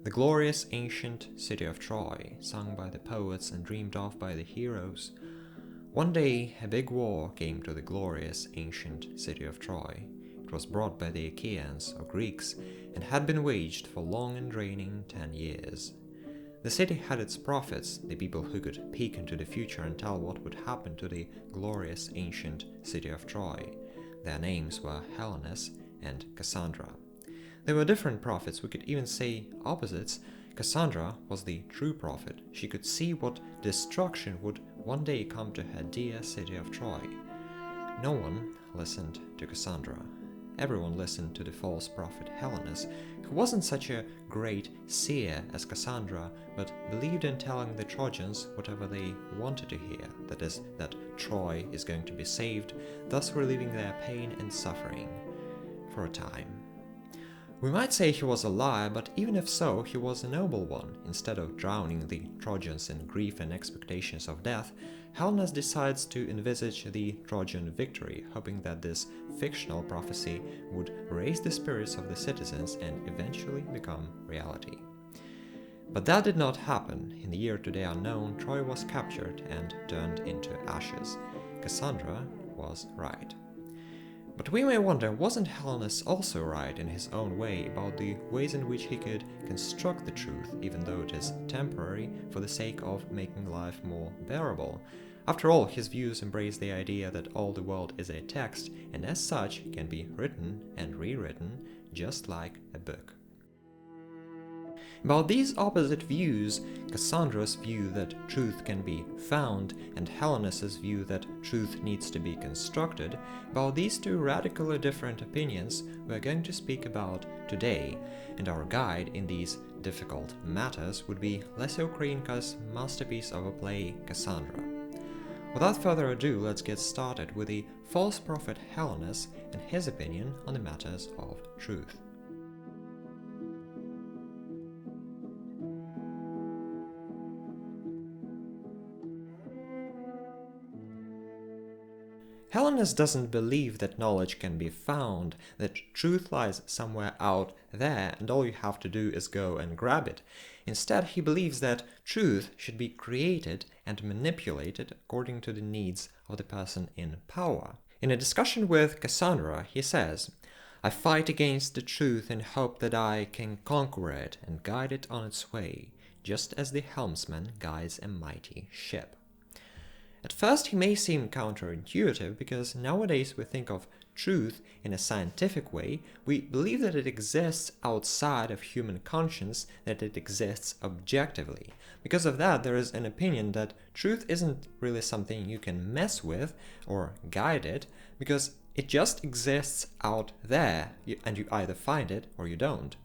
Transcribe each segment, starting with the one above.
The glorious ancient city of Troy, sung by the poets and dreamed of by the heroes. One day a big war came to the glorious ancient city of Troy. It was brought by the Achaeans or Greeks and had been waged for long and draining 10 years. The city had its prophets, the people who could peek into the future and tell what would happen to the glorious ancient city of Troy. Their names were Helenus and Cassandra. They were different prophets, we could even say opposites. Cassandra was the true prophet. She could see what destruction would one day come to her dear city of Troy. No one listened to Cassandra. Everyone listened to the false prophet Helenus, who wasn't such a great seer as Cassandra, but believed in telling the Trojans whatever they wanted to hear, that is, that Troy is going to be saved, thus relieving their pain and suffering for a time. We might say he was a liar, but even if so, he was a noble one. Instead of drowning the Trojans in grief and expectations of death, Helenus decides to envisage the Trojan victory, hoping that this fictional prophecy would raise the spirits of the citizens and eventually become reality. But that did not happen. In the year today unknown, Troy was captured and turned into ashes. Cassandra was right. But we may wonder, wasn't Helenus also right in his own way about the ways in which he could construct the truth, even though it is temporary, for the sake of making life more bearable? After all, his views embrace the idea that all the world is a text, and as such can be written and rewritten, just like a book. About these opposite views, Cassandra's view that truth can be found and Helenus's view that truth needs to be constructed, about these two radically different opinions we are going to speak about today, and our guide in these difficult matters would be Lesya Ukrainka's masterpiece of a play, Cassandra. Without further ado, let's get started with the false prophet Helenus and his opinion on the matters of truth. Helenus doesn't believe that knowledge can be found, that truth lies somewhere out there and all you have to do is go and grab it. Instead, he believes that truth should be created and manipulated according to the needs of the person in power. In a discussion with Cassandra, he says, "I fight against the truth in hope that I can conquer it and guide it on its way, just as the helmsman guides a mighty ship." At first he may seem counterintuitive because nowadays we think of truth in a scientific way. We believe that it exists outside of human conscience, that it exists objectively. Because of that, there is an opinion that truth isn't really something you can mess with or guide it, because it just exists out there and you either find it or you don't.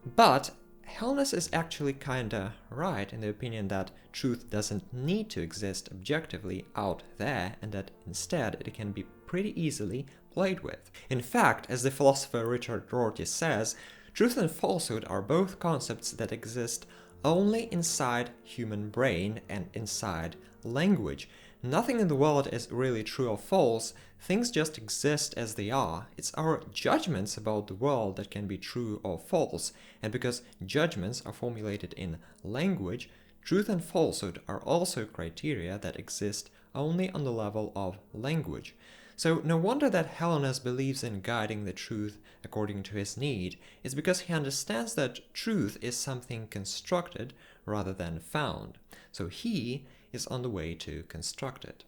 But Helenus is actually kinda right in the opinion that truth doesn't need to exist objectively out there and that instead it can be pretty easily played with. In fact, as the philosopher Richard Rorty says, truth and falsehood are both concepts that exist only inside human brain and inside language. Nothing in the world is really true or false, things just exist as they are. It's our judgments about the world that can be true or false, and because judgments are formulated in language, truth and falsehood are also criteria that exist only on the level of language. So no wonder that Helenus believes in guiding the truth according to his need. It's because he understands that truth is something constructed rather than found. So he is on the way to construct it.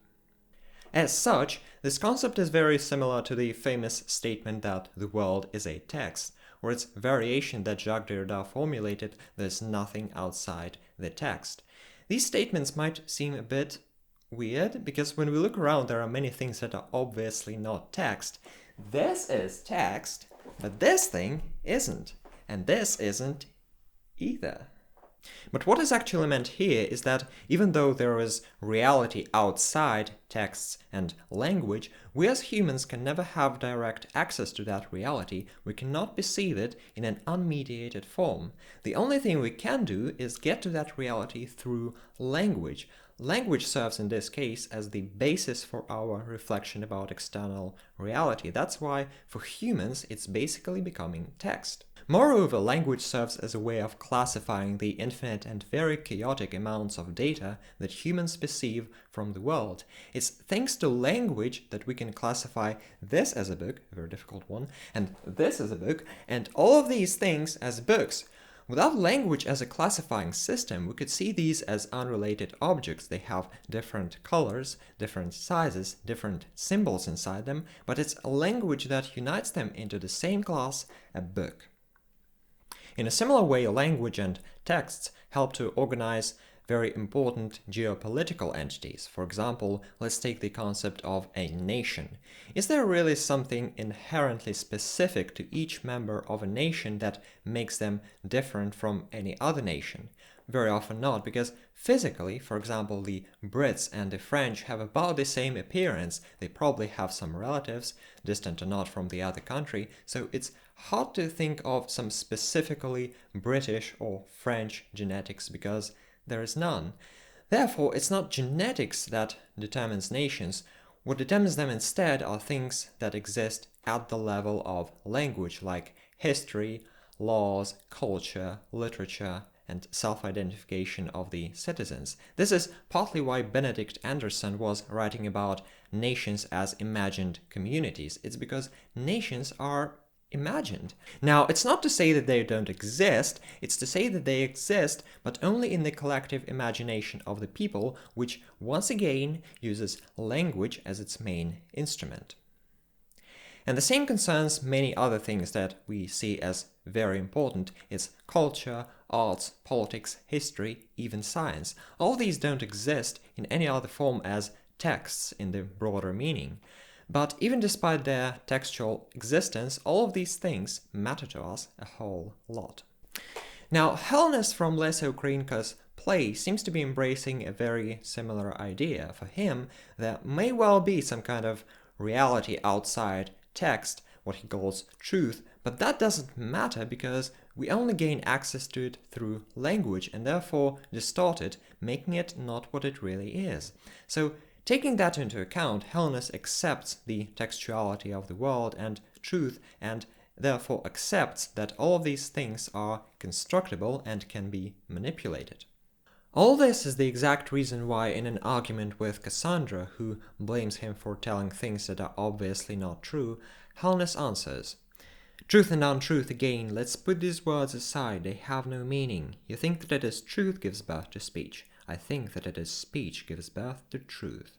As such, this concept is very similar to the famous statement that the world is a text, or its variation that Jacques Derrida formulated, "There's nothing outside the text." These statements might seem a bit weird, because when we look around there are many things that are obviously not text. This is text, but this thing isn't, and this isn't either. But what is actually meant here is that even though there is reality outside texts and language, we as humans can never have direct access to that reality. We cannot perceive it in an unmediated form. The only thing we can do is get to that reality through language. Language serves in this case as the basis for our reflection about external reality. That's why for humans it's basically becoming text. Moreover, language serves as a way of classifying the infinite and very chaotic amounts of data that humans perceive from the world. It's thanks to language that we can classify this as a book, a very difficult one, and this as a book, and all of these things as books. Without language as a classifying system, we could see these as unrelated objects. They have different colors, different sizes, different symbols inside them, but it's a language that unites them into the same class, a book. In a similar way, language and texts help to organize very important geopolitical entities. For example, let's take the concept of a nation. Is there really something inherently specific to each member of a nation that makes them different from any other nation? Very often not, because physically, for example, the Brits and the French have about the same appearance. They probably have some relatives, distant or not, from the other country, so it's hard to think of some specifically British or French genetics because there is none. Therefore, it's not genetics that determines nations. What determines them instead are things that exist at the level of language, like history, laws, culture, literature, and self-identification of the citizens. This is partly why Benedict Anderson was writing about nations as imagined communities. It's because nations are imagined. Now, it's not to say that they don't exist, it's to say that they exist, but only in the collective imagination of the people, which once again uses language as its main instrument. And the same concerns many other things that we see as very important. It's culture, arts, politics, history, even science. All these don't exist in any other form as texts in the broader meaning. But even despite their textual existence, all of these things matter to us a whole lot. Now, Helenus from Lesya Ukrainka's play seems to be embracing a very similar idea. For him, there may well be some kind of reality outside text, what he calls truth, but that doesn't matter because we only gain access to it through language and therefore distort it, making it not what it really is. So, taking that into account, Helenus accepts the textuality of the world and truth, and therefore accepts that all of these things are constructible and can be manipulated. All this is the exact reason why in an argument with Cassandra, who blames him for telling things that are obviously not true, Helenus answers, "Truth and untruth again, let's put these words aside, they have no meaning. You think that it is truth gives birth to speech. I think that it is speech gives birth to truth."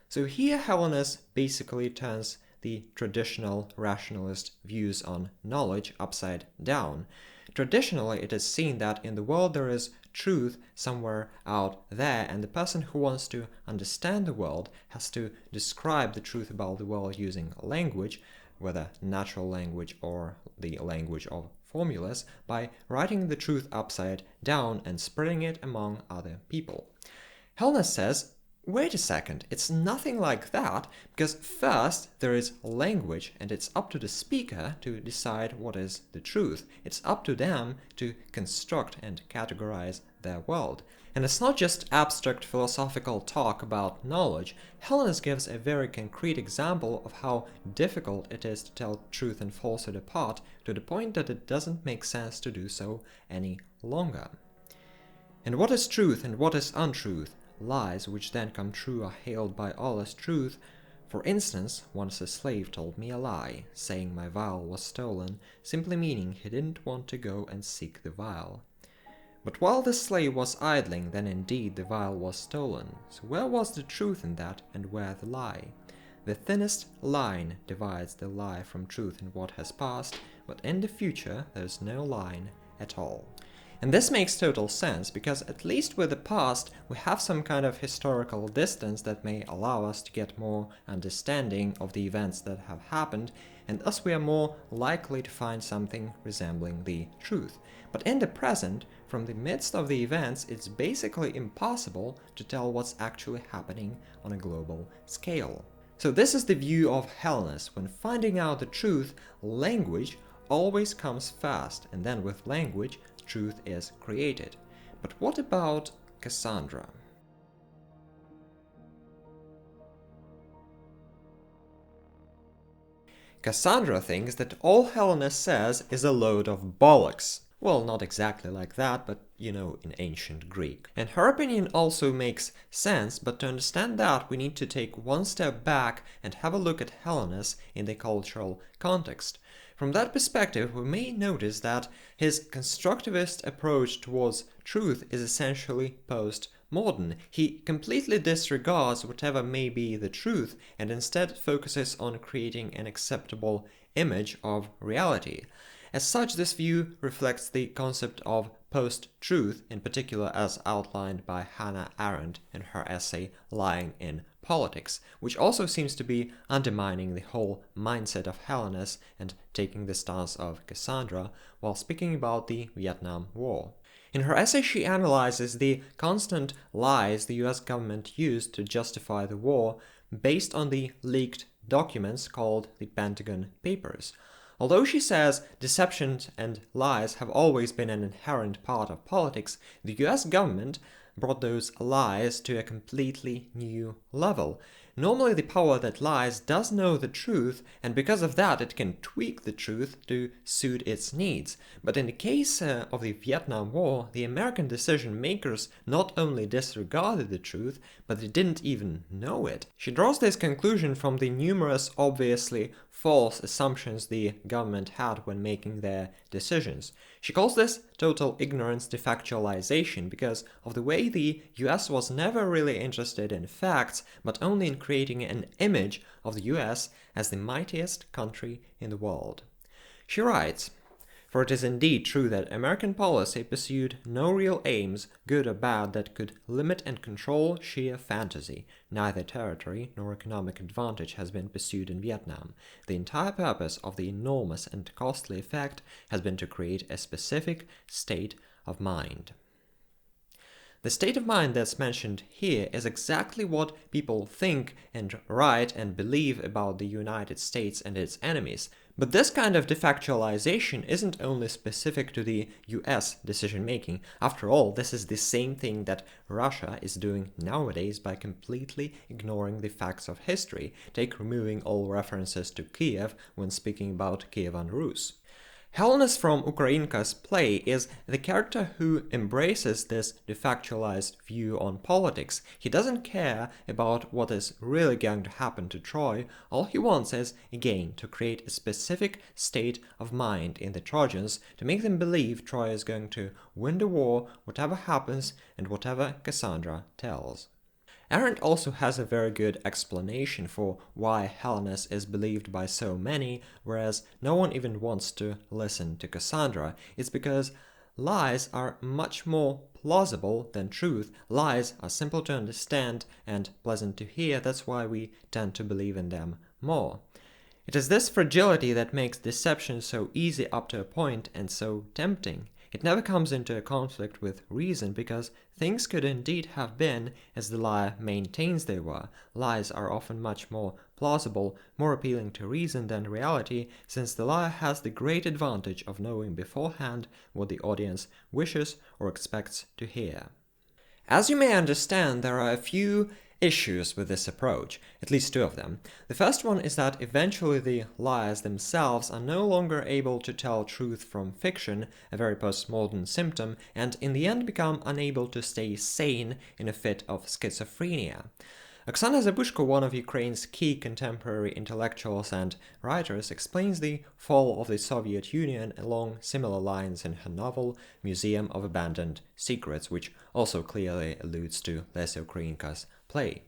So here Helenus basically turns the traditional rationalist views on knowledge upside down. Traditionally, it is seen that in the world there is truth somewhere out there, and the person who wants to understand the world has to describe the truth about the world using language, whether natural language or the language of formulas, by writing the truth upside down and spreading it among other people. Helenus says, wait a second, it's nothing like that, because first there is language and it's up to the speaker to decide what is the truth. It's up to them to construct and categorize their world. And it's not just abstract philosophical talk about knowledge. Helenus gives a very concrete example of how difficult it is to tell truth and falsehood apart, to the point that it doesn't make sense to do so any longer. And what is truth and what is untruth? Lies which then come true are hailed by all as truth. For instance, once a slave told me a lie, saying my vial was stolen, simply meaning he didn't want to go and seek the vial. But while the slave was idling, then indeed the vial was stolen. So where was the truth in that, and where the lie? The thinnest line divides the lie from truth in what has passed, but in the future there's no line at all. And this makes total sense, because at least with the past, we have some kind of historical distance that may allow us to get more understanding of the events that have happened, and thus we are more likely to find something resembling the truth. But in the present, from the midst of the events, it's basically impossible to tell what's actually happening on a global scale. So this is the view of Helenus. When finding out the truth, language always comes first, and then with language, truth is created. But what about Cassandra? Cassandra thinks that all Helenus says is a load of bollocks. Well, not exactly like that, but in ancient Greek. And her opinion also makes sense, but to understand that, we need to take one step back and have a look at Helenus in the cultural context. From that perspective, we may notice that his constructivist approach towards truth is essentially post-modern. He completely disregards whatever may be the truth and instead focuses on creating an acceptable image of reality. As such, this view reflects the concept of post-truth, in particular as outlined by Hannah Arendt in her essay Lying in Politics, which also seems to be undermining the whole mindset of Helenus and taking the stance of Cassandra while speaking about the Vietnam War. In her essay, she analyzes the constant lies the US government used to justify the war based on the leaked documents called the Pentagon Papers. Although she says deception and lies have always been an inherent part of politics, the US government brought those lies to a completely new level. Normally, the power that lies does know the truth, and because of that, it can tweak the truth to suit its needs. But in the case of the Vietnam War, the American decision makers not only disregarded the truth, but they didn't even know it. She draws this conclusion from the numerous obviously false assumptions the government had when making their decisions. She calls this total ignorance defactualization because of the way the US was never really interested in facts, but only in creating an image of the US as the mightiest country in the world. She writes, "For it is indeed true that American policy pursued no real aims, good or bad, that could limit and control sheer fantasy. Neither territory nor economic advantage has been pursued in Vietnam. The entire purpose of the enormous and costly effect has been to create a specific state of mind." The state of mind that's mentioned here is exactly what people think and write and believe about the United States and its enemies. But this kind of defactualization isn't only specific to the US decision-making. After all, this is the same thing that Russia is doing nowadays by completely ignoring the facts of history. Take removing all references to Kiev when speaking about Kievan Rus. Helenus from Ukrainka's play is the character who embraces this defactualized view on politics. He doesn't care about what is really going to happen to Troy. All he wants is, again, to create a specific state of mind in the Trojans to make them believe Troy is going to win the war, whatever happens and whatever Cassandra tells. Arendt also has a very good explanation for why Helenus is believed by so many, whereas no one even wants to listen to Cassandra. It's because lies are much more plausible than truth. Lies are simple to understand and pleasant to hear, that's why we tend to believe in them more. It is this fragility that makes deception so easy up to a point and so tempting. It never comes into a conflict with reason because things could indeed have been as the liar maintains they were. Lies are often much more plausible, more appealing to reason than reality, since the liar has the great advantage of knowing beforehand what the audience wishes or expects to hear. As you may understand, there are a few issues with this approach, at least two of them. The first one is that eventually the liars themselves are no longer able to tell truth from fiction, a very postmodern symptom, and in the end become unable to stay sane in a fit of schizophrenia. Oksana Zabuzhko, one of Ukraine's key contemporary intellectuals and writers, explains the fall of the Soviet Union along similar lines in her novel Museum of Abandoned Secrets, which also clearly alludes to Lesya Ukrainka's play.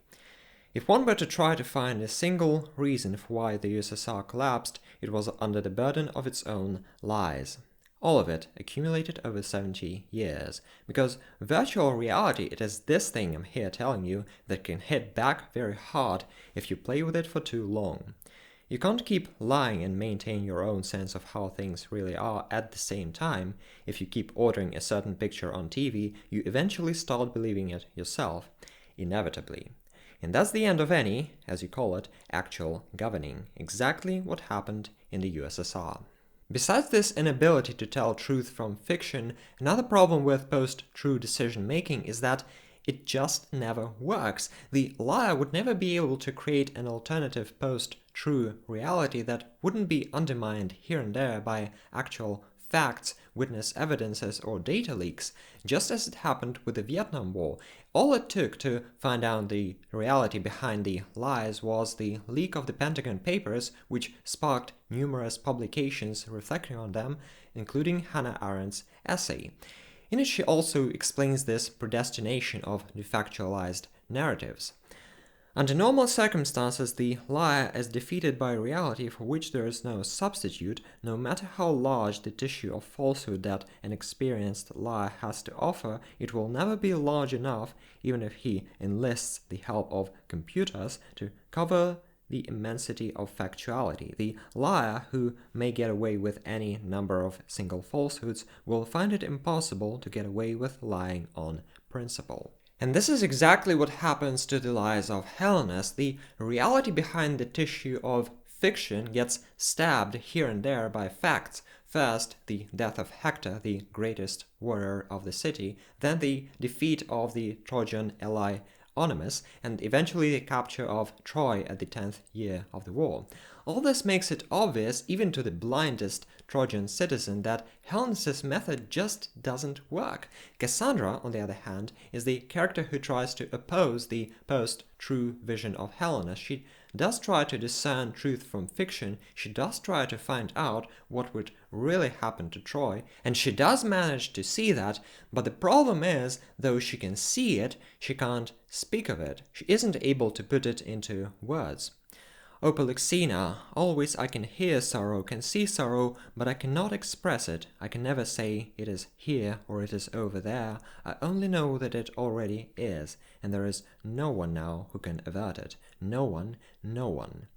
If one were to try to find a single reason for why the USSR collapsed, it was under the burden of its own lies. All of it accumulated over 70 years. Because virtual reality, it is this thing I'm here telling you that can hit back very hard if you play with it for too long. You can't keep lying and maintain your own sense of how things really are at the same time. If you keep ordering a certain picture on TV, you eventually start believing it yourself, inevitably. And that's the end of any, as you call it, actual governing. Exactly what happened in the USSR. Besides this inability to tell truth from fiction, another problem with post-true decision-making is that it just never works. The liar would never be able to create an alternative post-truth true reality that wouldn't be undermined here and there by actual facts, witness evidences, or data leaks, just as it happened with the Vietnam War. All it took to find out the reality behind the lies was the leak of the Pentagon Papers, which sparked numerous publications reflecting on them, including Hannah Arendt's essay. In it, she also explains this predestination of defactualized narratives. Under normal circumstances, the liar is defeated by reality for which there is no substitute, no matter how large the tissue of falsehood that an experienced liar has to offer. It will never be large enough, even if he enlists the help of computers, to cover the immensity of factuality. The liar, who may get away with any number of single falsehoods, will find it impossible to get away with lying on principle. And this is exactly what happens to the lies of Helenus. The reality behind the tissue of fiction gets stabbed here and there by facts. First, the death of Hector, the greatest warrior of the city, then the defeat of the Trojan ally Helenus, and eventually the capture of Troy at the 10th year of the war. All this makes it obvious, even to the blindest Trojan citizen, that Helenus' method just doesn't work. Cassandra, on the other hand, is the character who tries to oppose the post-true vision of Helenus. She does try to discern truth from fiction, she does try to find out what would really happen to Troy, and she does manage to see that, but the problem is, though she can see it, she can't speak of it. She isn't able to put it into words. O Oksana, always I can hear sorrow, can see sorrow, but I cannot express it. I can never say it is here or it is over there. I only know that it already is, and there is no one now who can avert it. No one, no one.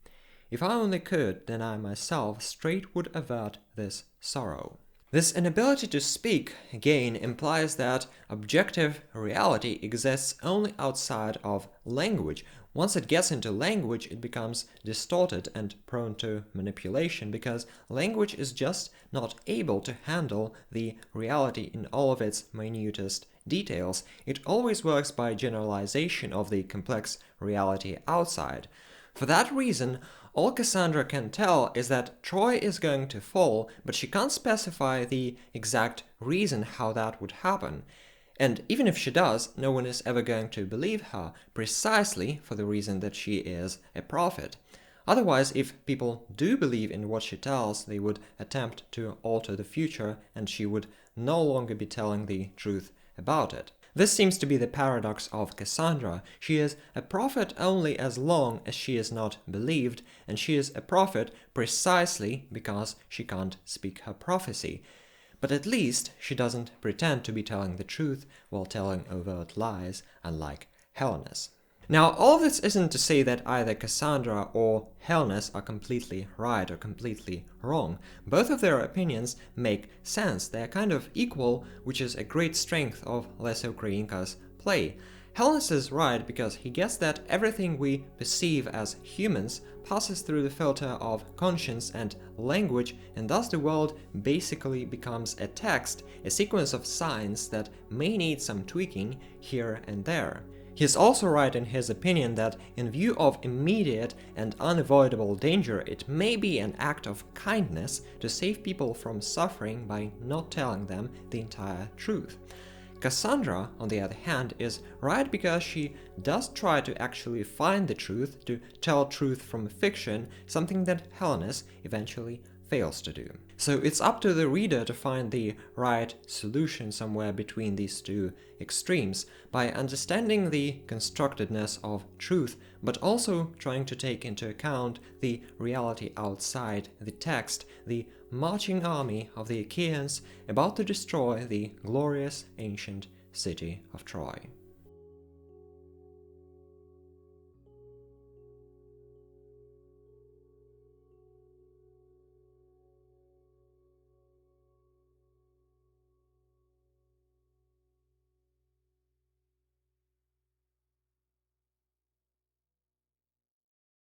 If I only could, then I myself straight would avert this sorrow. This inability to speak, again, implies that objective reality exists only outside of language. Once it gets into language, it becomes distorted and prone to manipulation, because language is just not able to handle the reality in all of its minutest details. It always works by generalization of the complex reality outside. For that reason, all Cassandra can tell is that Troy is going to fall, but she can't specify the exact reason how that would happen. And even if she does, no one is ever going to believe her, precisely for the reason that she is a prophet. Otherwise, if people do believe in what she tells, they would attempt to alter the future, and she would no longer be telling the truth about it. This seems to be the paradox of Cassandra. She is a prophet only as long as she is not believed, and she is a prophet precisely because she can't speak her prophecy. But at least she doesn't pretend to be telling the truth while telling overt lies, unlike Helenus. Now, all of this isn't to say that either Cassandra or Helenus are completely right or completely wrong. Both of their opinions make sense. They are kind of equal, which is a great strength of Lesya Ukrainka's play. Helenus is right because he gets that everything we perceive as humans passes through the filter of conscience and language, and thus the world basically becomes a text, a sequence of signs that may need some tweaking here and there. He is also right in his opinion that in view of immediate and unavoidable danger, it may be an act of kindness to save people from suffering by not telling them the entire truth. Cassandra, on the other hand, is right because she does try to actually find the truth, to tell truth from fiction, something that Helenus eventually fails to do. So it's up to the reader to find the right solution somewhere between these two extremes, by understanding the constructedness of truth, but also trying to take into account the reality outside the text, the marching army of the Achaeans about to destroy the glorious ancient city of Troy.